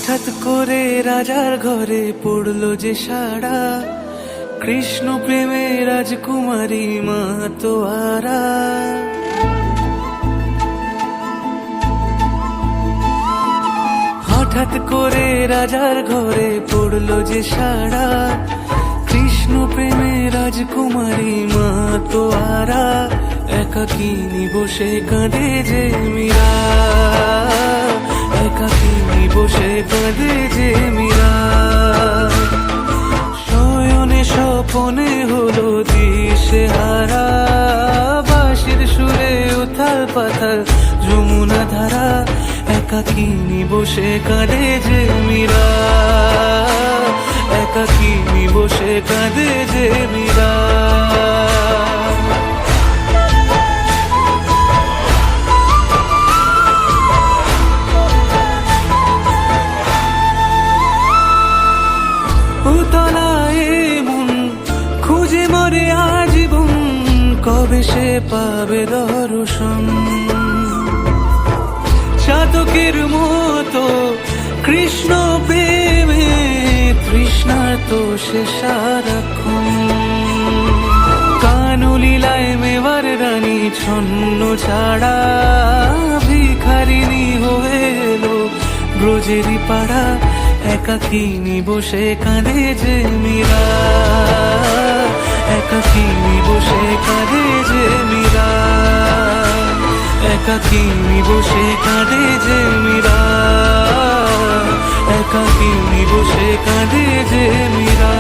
হঠাৎ করে রাজার ঘরে পড়লো যে সাড়া, কৃষ্ণ প্রেমে রাজকুমারী মাতোয়ারা। হঠাৎ করে রাজার ঘরে পড়লো যে সাড়া, কৃষ্ণ প্রেমে রাজকুমারী মাতোয়ারা। একাকিনী বসে কাঁদে যে মীরা, একাকিনী বসে কাঁদে যে মীরা। শয়নে স্বপনে হলো দিশেহারা, বাঁশির সুরে উথাল পাথাল যমুনা ধারা। একাকিনী বসে কাঁদে যে মীরা, একাকিনী বসে কাঁদে যে মীরা। উতলায় মন খুঁজে মরে আজীবন, কবে সে পাবে দর্শন। চাতকের মতো কৃষ্ণ প্রেমে তৃষ্ণার্ত সে সারাক্ষণ। কানলীলায় মেবার রানী ছন্ন ছাড়া, ভিখারিনী হয়ে এলো ব্রজেরই পাড়া। একাকিনী বসে কাঁদে যে মীরা, একাকিনী বসে কাঁদে যে মীরা, একাকিনী বসে কাঁদে যে মীরা, একাকিনী বসে কাঁদে যে মীরা।